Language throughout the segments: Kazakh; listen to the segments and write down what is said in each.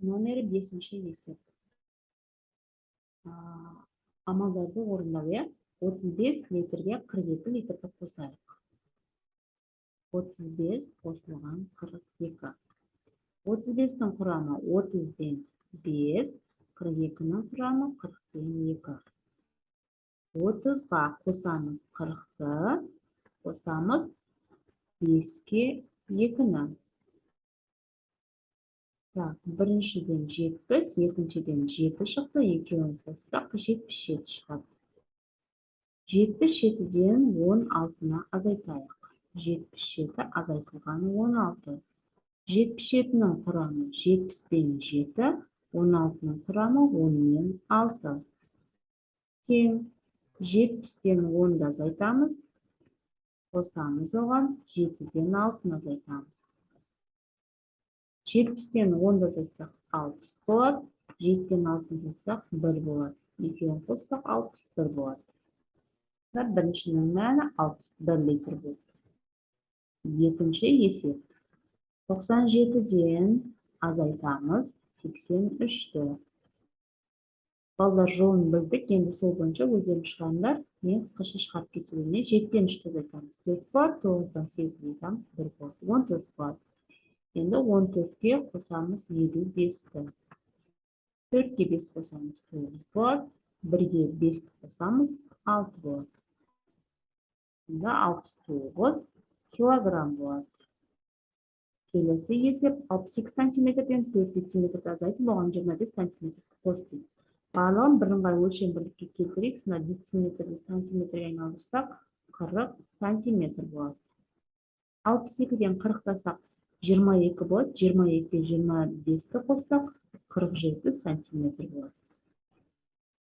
Номері 5-ші есеп. Амалдарды орындау. 35 литрге 42 литрді қосайық. 35 қосылған 42. 35-тің құрамы 30-ден 5, 42-нің құрамы 40-ден 2. 30-ға қосамыз 40-ті, қосамыз 5-ке 2-ні. Біріншіден 70, екіншіден 7 шықты, екеуін қоссақ 77 шығады. 77-ден 16-на азайтайық. 77 азайтылған 16. 77-нің құрамы 70-ден 7, 16-ның құрамы 10-мен 6. Тең 70-ден 10-ды азайтамыз, қосамыз оған 7-ден 6-ны азайтамыз. 70-ден 10-ды азайтсақ 60 болады, 7-ден 6-ны азайтсақ 1 болады. Екеуін қоссақ 61 болады. Біріншінің мәні 61 литр болды. Екінші есеп. 97-ден азайтамыз 83-ті. Балдар жолын білдік, енді сол бойынша өздерін шығарыңдар. Мен қысқаша шығарып кетуіне 7-ден 3-ті азайтамыз. 4 болады, 9-дан 8 азайтамыз, 1 болады, 14 болады. Енді 14-ке қосамыз 55-ті. 4-ке 5 қосамыз 9 болады, 1-ге 5 қосамыз 6 болады. Енді 69 килограмм болады. Келесі есеп 62 сантиметрден 4 дециметрді азайтып, оған 25 сантиметр қосты. Барлығын бірыңғай өлшем бірлікке келтірейік. Сонда дециметрді сантиметрге айналдырсақ 40 сантиметр болады. 62-ден 40-тасақ 22 болады. 22-ге 25-ті қоссақ 47 сантиметр болады.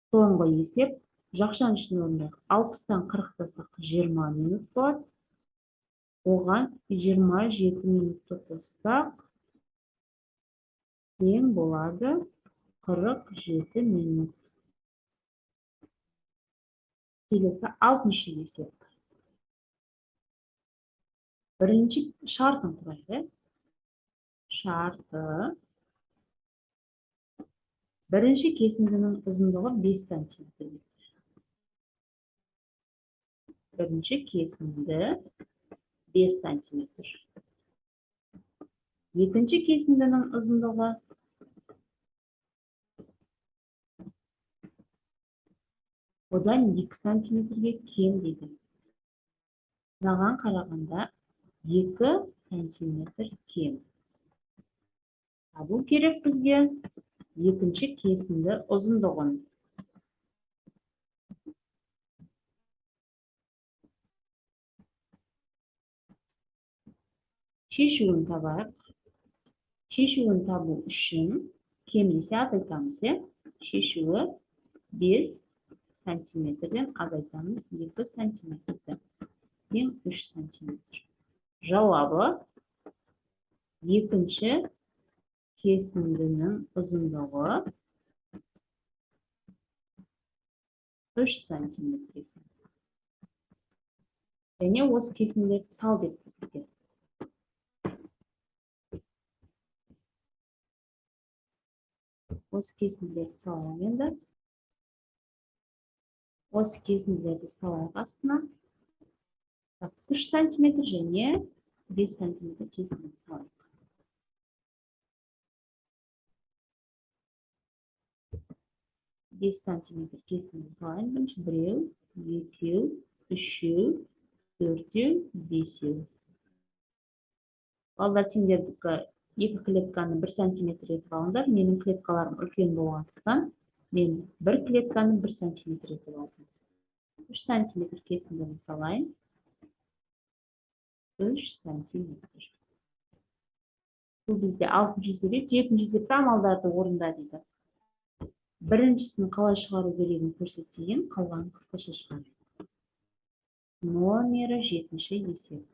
Соңғы есеп жақшан үшін орындайық. 60-тан 40-тасақ 20 минут болады. Оған 27 минутты қоссақ тең болады 47 минут. Келесі 60-шы есеп. Бірінші шартын құрайды. Шарты. Бірінші кесіндінің ұзындығы 5 сантиметр. Бірінші кесінді 5 сантиметр. Екінші кесіндінің ұзындығы одан 2 сантиметрге кем дейді. Мынаған қарағанда 2 сантиметр кем. Табу керек бізге екінші кесінді ұзындығын. Шешуін табайық. Шешуін табу үшін кемдесе азайтамыз. Шешуі 5 сантиметрден азайтамыз 2 сантиметрді. Тең 3 сантиметр. Жауабы екінші кесіндінің ұзындығы 3 сантиметр. Және осы кесіндерді сал деп бізге. Осы кесіндерді салайық енді. Осы кесіндерді салайық астына. 3 сантиметр және 5 сантиметр кесіндерді салайық. Бес сантиметр кесіндерді салайын. Бірінші 1, 2, 3, 4, 5. Балдар сендердікі 2 клетканы 1 сантиметр етіп алыңдар. Менің клеткаларым үлкен болғандықтан мен 1 клетканы 1 сантиметр етіп алдым. 3 сантиметр кесіндерін салайын. 3 сантиметр. Бұл бізде 6-шы есеп. 7-ші есепте амалдарды орында дейді. Біріншісін қалай шығару керегін көрсетейін, қалғанын қысқаша шығарайық. Номері 7-ші есеп.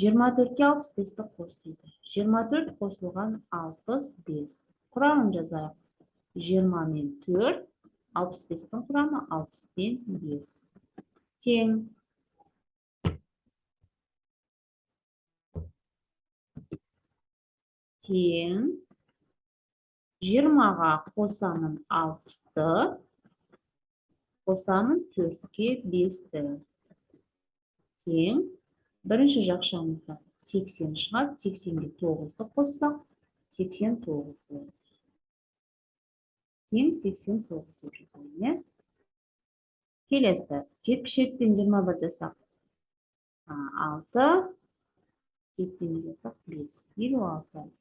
24-ке 65-ті қос дейді. 24 қосылған 65. Құрамын жазайық. 20 мен 4, 65-тің құрамы 60 пен 5. Тең. Тең 20-ға қосамын 60-ты, қосамын 4-ке 5-ті. Тең, бірінші жақшамызда 80 шығады, 80-ге 9-ті қоссақ, 89 болады. Тең 89 деп жазайын. Келесі, 77-тен 21-ді сақ 6, 7-тен жасақ 5, 56.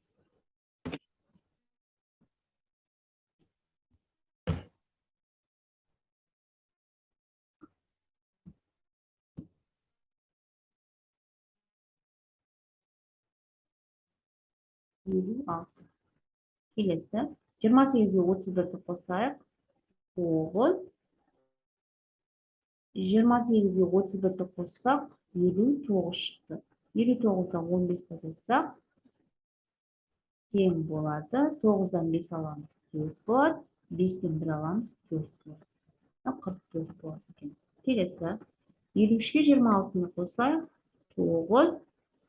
Келесі, 28-ге 31-ді қосайық, 9, 28-ге 31-ді қоссақ, 59 шықты. 59-дан 15-ті азайтсақ, тең болады. 9-дан 5 аламыз, 4 болады. 5-тен 1 аламыз, 4 болады. 44 болады екен. Келесі, 53-ге 26-ны қосайық, 9,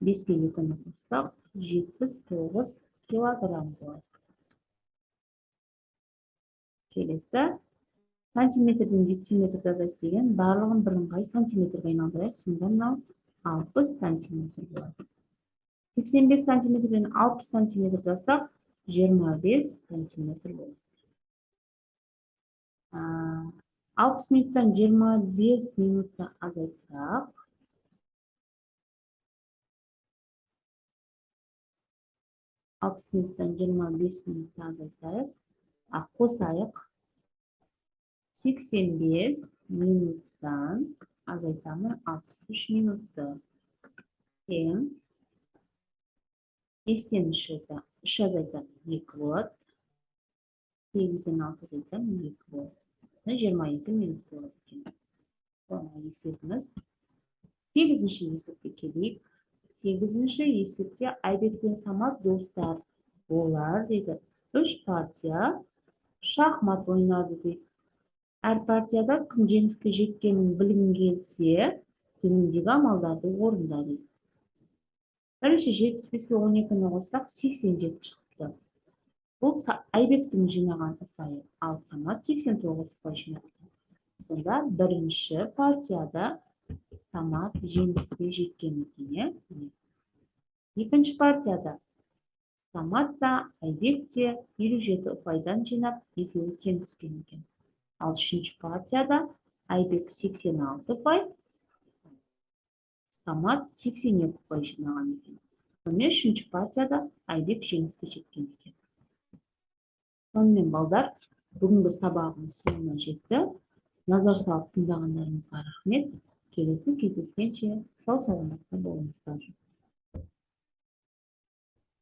5-ке 2-ні қоссақ, 79 килограмм болады. Келесі, сантиметрден дециметрді азайт деген барлығын бірыңғай сантиметрге айналдырайық. Сонда мынау 60 сантиметр болады. 85 сантиметрден 60 сантиметр жасақ 25 сантиметр болады. 60 минуттан 25 минутты азайтсақ, 60 минуттан 25 минутты азайтайық. Қосайық. 85 минуттан азайтамын 63 минутты. Тең. 5-тен 3 азайтамын 2 болады. 8-ден 6 азайтамын 2 болады. 22 минут болады екен. Есебіміз. 8-ші есепке келейік. 8-ші есепте Айбек пен Самат достар болар дейді. 3 партия шахмат ойнады дейді. Әр партияда кім жеңіске жеткенін білгің келсе, төмендегі амалдарды орында дейді. Бірінші 75-ке 12-ні қоссақ 87 шықты. Бұл Айбектің жинаған ұпайы, ал Самат 89 ұпай жинады. Сонда бірінші партияда Самат жеңіске жеткен екен. Екінші партияда Самат та Айбек те 57 ұпайдан жинап, екеуі тең түскен екен. Ал үшінші партияда Айбек 86 ұпай, Самат 82 ұпай жинаған екен. Сонымен үшінші партияда Айбек жеңіске жеткен екен. Сонымен балдар, бүгінгі сабағымыз соңына жетті. Назар салып тыңдағандарыңызға рахмет. Келесі кездескенше сау саламатта болыңыздар.